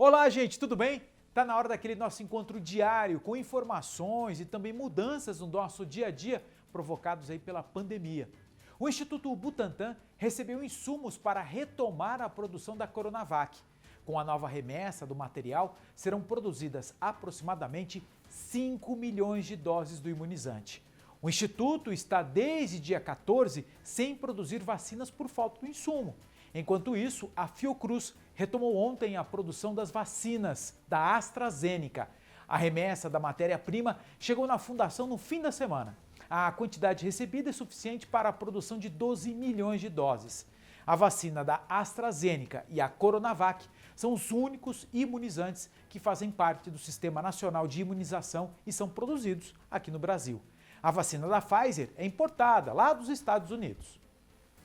Olá, gente, tudo bem? Tá na hora daquele nosso encontro diário com informações e também mudanças no nosso dia a dia provocados aí pela pandemia. O Instituto Butantan recebeu insumos para retomar a produção da Coronavac. Com a nova remessa do material, serão produzidas aproximadamente 5 milhões de doses do imunizante. O Instituto está desde dia 14 sem produzir vacinas por falta do insumo. Enquanto isso, a Fiocruz retomou ontem a produção das vacinas da AstraZeneca. A remessa da matéria-prima chegou na fundação no fim da semana. A quantidade recebida é suficiente para a produção de 12 milhões de doses. A vacina da AstraZeneca e a Coronavac são os únicos imunizantes que fazem parte do Sistema Nacional de Imunização e são produzidos aqui no Brasil. A vacina da Pfizer é importada lá dos Estados Unidos.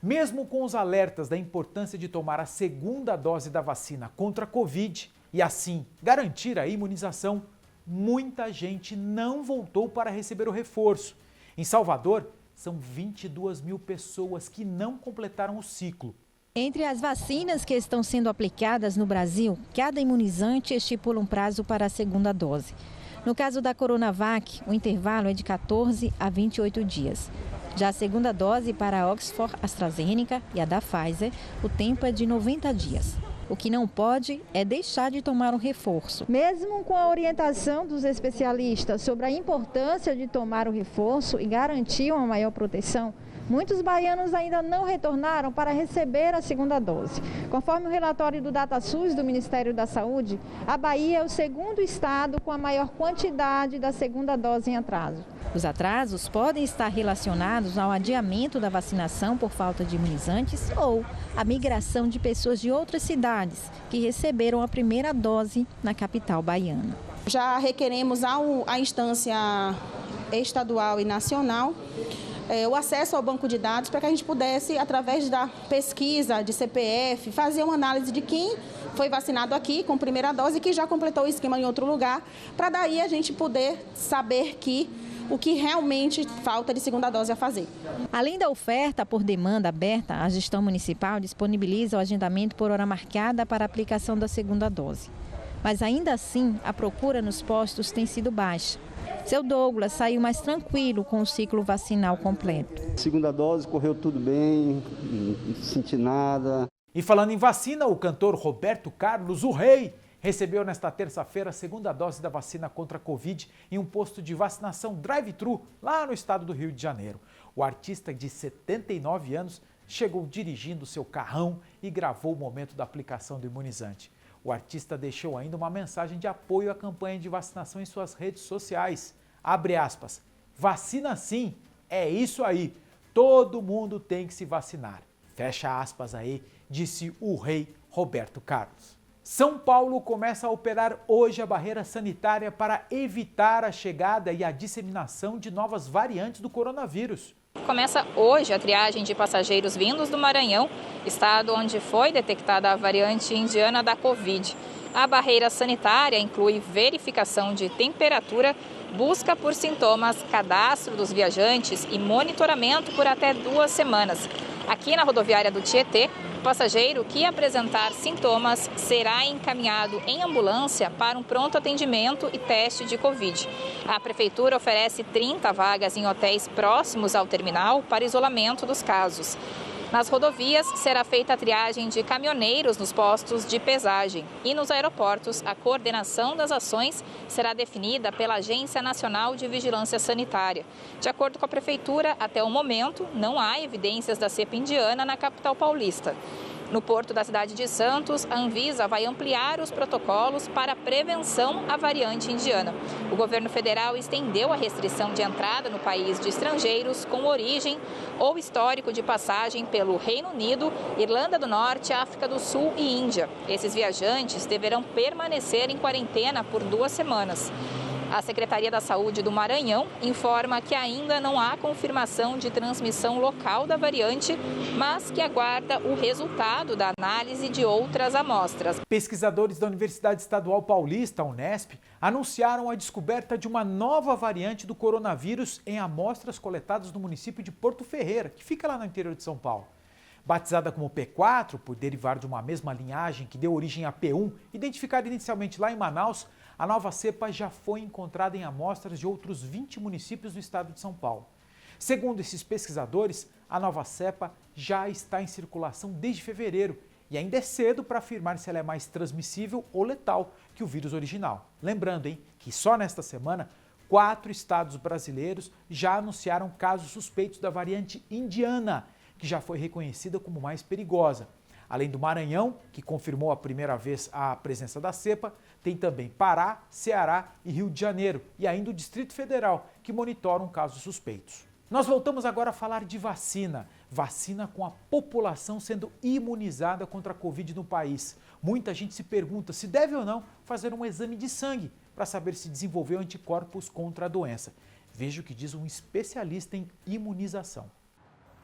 Mesmo com os alertas da importância de tomar a segunda dose da vacina contra a Covid e assim garantir a imunização, muita gente não voltou para receber o reforço. Em Salvador, são 22 mil pessoas que não completaram o ciclo. Entre as vacinas que estão sendo aplicadas no Brasil, cada imunizante estipula um prazo para a segunda dose. No caso da Coronavac, o intervalo é de 14 a 28 dias. Já a segunda dose para a Oxford AstraZeneca e a da Pfizer, o tempo é de 90 dias. O que não pode é deixar de tomar um reforço. Mesmo com a orientação dos especialistas sobre a importância de tomar o reforço e garantir uma maior proteção, muitos baianos ainda não retornaram para receber a segunda dose. Conforme o relatório do DataSUS do Ministério da Saúde, a Bahia é o segundo estado com a maior quantidade da segunda dose em atraso. Os atrasos podem estar relacionados ao adiamento da vacinação por falta de imunizantes ou a migração de pessoas de outras cidades que receberam a primeira dose na capital baiana. Já requeremos à instância estadual e nacional o acesso ao banco de dados para que a gente pudesse, através da pesquisa de CPF, fazer uma análise de quem foi vacinado aqui com primeira dose e que já completou o esquema em outro lugar, para daí a gente poder saber o que realmente falta de segunda dose a fazer. Além da oferta por demanda aberta, a gestão municipal disponibiliza o agendamento por hora marcada para a aplicação da segunda dose. Mas ainda assim, a procura nos postos tem sido baixa. Seu Douglas saiu mais tranquilo com o ciclo vacinal completo. Segunda dose, correu tudo bem, não senti nada. E falando em vacina, o cantor Roberto Carlos, o Rei, recebeu nesta terça-feira a segunda dose da vacina contra a Covid em um posto de vacinação drive-thru lá no estado do Rio de Janeiro. O artista de 79 anos chegou dirigindo seu carrão e gravou o momento da aplicação do imunizante. O artista deixou ainda uma mensagem de apoio à campanha de vacinação em suas redes sociais. Abre aspas, vacina sim, é isso aí, todo mundo tem que se vacinar. Fecha aspas aí, disse o rei Roberto Carlos. São Paulo começa a operar hoje a barreira sanitária para evitar a chegada e a disseminação de novas variantes do coronavírus. Começa hoje a triagem de passageiros vindos do Maranhão, estado onde foi detectada a variante indiana da Covid. A barreira sanitária inclui verificação de temperatura, busca por sintomas, cadastro dos viajantes e monitoramento por até 2 semanas. Aqui na rodoviária do Tietê, o passageiro que apresentar sintomas será encaminhado em ambulância para um pronto atendimento e teste de Covid. A Prefeitura oferece 30 vagas em hotéis próximos ao terminal para isolamento dos casos. Nas rodovias, será feita a triagem de caminhoneiros nos postos de pesagem. E nos aeroportos, a coordenação das ações será definida pela Agência Nacional de Vigilância Sanitária. De acordo com a Prefeitura, até o momento, não há evidências da cepa indiana na capital paulista. No porto da cidade de Santos, a Anvisa vai ampliar os protocolos para a prevenção à variante indiana. O governo federal estendeu a restrição de entrada no país de estrangeiros com origem ou histórico de passagem pelo Reino Unido, Irlanda do Norte, África do Sul e Índia. Esses viajantes deverão permanecer em quarentena por 2 semanas. A Secretaria da Saúde do Maranhão informa que ainda não há confirmação de transmissão local da variante, mas que aguarda o resultado da análise de outras amostras. Pesquisadores da Universidade Estadual Paulista, Unesp, anunciaram a descoberta de uma nova variante do coronavírus em amostras coletadas no município de Porto Ferreira, que fica lá no interior de São Paulo. Batizada como P4, por derivar de uma mesma linhagem que deu origem à P1, identificada inicialmente lá em Manaus, a nova cepa já foi encontrada em amostras de outros 20 municípios do estado de São Paulo. Segundo esses pesquisadores, a nova cepa já está em circulação desde fevereiro e ainda é cedo para afirmar se ela é mais transmissível ou letal que o vírus original. Lembrando, que só nesta semana, 4 estados brasileiros já anunciaram casos suspeitos da variante indiana, que já foi reconhecida como mais perigosa. Além do Maranhão, que confirmou a primeira vez a presença da cepa, tem também Pará, Ceará e Rio de Janeiro, e ainda o Distrito Federal, que monitoram casos suspeitos. Nós voltamos agora a falar de vacina. Vacina com a população sendo imunizada contra a Covid no país. Muita gente se pergunta se deve ou não fazer um exame de sangue para saber se desenvolveu anticorpos contra a doença. Veja o que diz um especialista em imunização.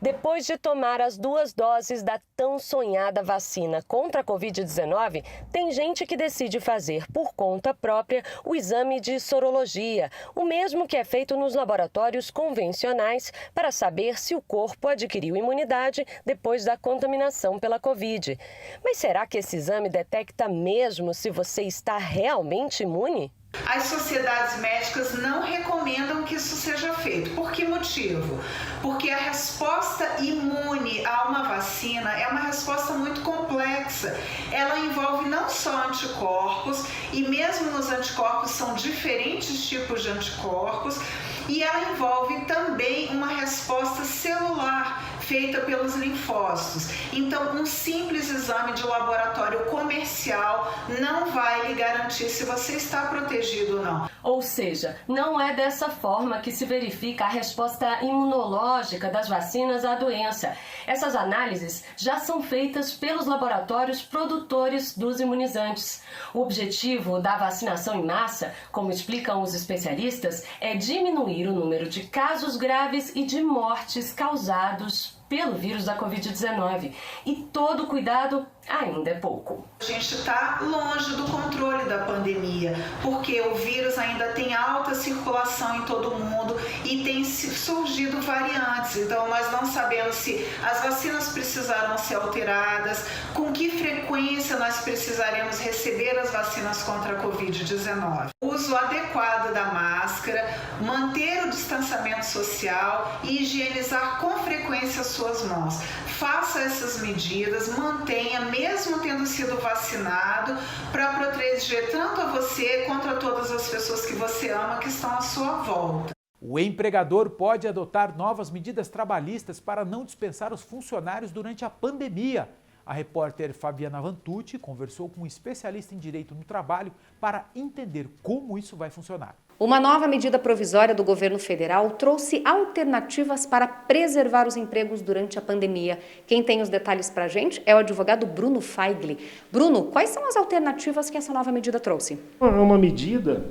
Depois de tomar as 2 doses da tão sonhada vacina contra a Covid-19, tem gente que decide fazer por conta própria o exame de sorologia, o mesmo que é feito nos laboratórios convencionais para saber se o corpo adquiriu imunidade depois da contaminação pela Covid. Mas será que esse exame detecta mesmo se você está realmente imune? As sociedades médicas não recomendam que isso seja feito. Por que motivo? Porque a resposta imune a uma vacina é uma resposta muito complexa. Ela envolve não só anticorpos, e mesmo nos anticorpos são diferentes tipos de anticorpos, e ela envolve também uma resposta celular feita pelos linfócitos. Então, um simples exame de laboratório comercial não vai lhe garantir se você está protegido ou não. Ou seja, não é dessa forma que se verifica a resposta imunológica das vacinas à doença. Essas análises já são feitas pelos laboratórios produtores dos imunizantes. O objetivo da vacinação em massa, como explicam os especialistas, é diminuir o número de casos graves e de mortes causados pelo vírus da Covid-19. E todo cuidado ainda é pouco. A gente está longe do controle da pandemia, porque o vírus ainda tem alta circulação em todo o mundo e tem surgido variantes. Então, nós não sabemos se as vacinas precisaram ser alteradas, com que frequência nós precisaremos receber as vacinas contra a Covid-19. O uso adequado da máscara, manter o distanciamento social e higienizar com frequência as suas mãos. Faça essas medidas, mantenha, mesmo tendo sido vacinado, para proteger tanto a você quanto a todas as pessoas que você ama que estão à sua volta. O empregador pode adotar novas medidas trabalhistas para não dispensar os funcionários durante a pandemia. A repórter Fabiana Vantucci conversou com um especialista em direito no trabalho para entender como isso vai funcionar. Uma nova medida provisória do governo federal trouxe alternativas para preservar os empregos durante a pandemia. Quem tem os detalhes para a gente é o advogado Bruno Feigli. Bruno, quais são as alternativas que essa nova medida trouxe? É uma medida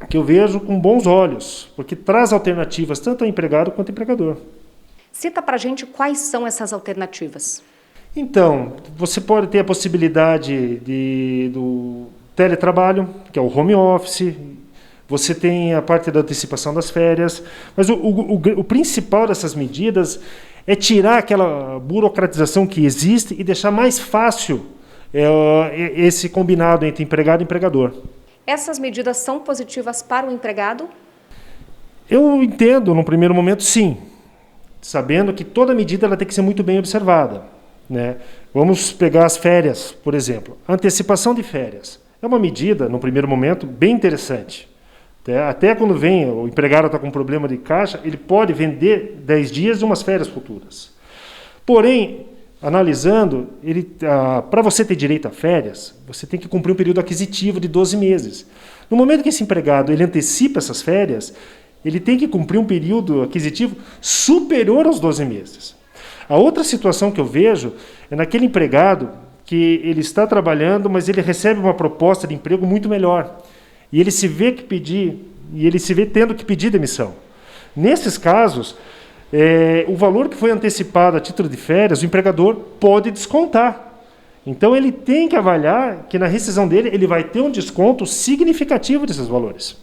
que eu vejo com bons olhos, porque traz alternativas tanto ao empregado quanto ao empregador. Cita para a gente quais são essas alternativas. Então, você pode ter a possibilidade do teletrabalho, que é o home office. Você tem a parte da antecipação das férias, mas o principal dessas medidas é tirar aquela burocratização que existe e deixar mais fácil esse combinado entre empregado e empregador. Essas medidas são positivas para o empregado? Eu entendo, no primeiro momento, sim, sabendo que toda medida ela tem que ser muito bem observada, né? Vamos pegar as férias, por exemplo. Antecipação de férias é uma medida, no primeiro momento, bem interessante. Até quando vem, o empregado está com um problema de caixa, ele pode vender 10 dias de umas férias futuras. Porém, analisando, para você ter direito a férias, você tem que cumprir um período aquisitivo de 12 meses. No momento que esse empregado ele antecipa essas férias, ele tem que cumprir um período aquisitivo superior aos 12 meses. A outra situação que eu vejo é naquele empregado que ele está trabalhando, mas ele recebe uma proposta de emprego muito melhor. E ele se vê tendo que pedir demissão. Nesses casos, o valor que foi antecipado a título de férias, o empregador pode descontar. Então ele tem que avaliar que na rescisão dele ele vai ter um desconto significativo desses valores.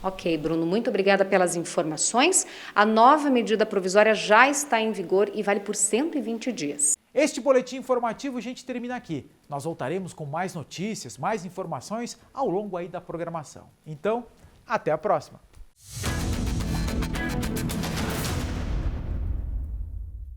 Ok, Bruno, muito obrigada pelas informações. A nova medida provisória já está em vigor e vale por 120 dias. Este boletim informativo a gente termina aqui. Nós voltaremos com mais notícias, mais informações ao longo aí da programação. Então, até a próxima!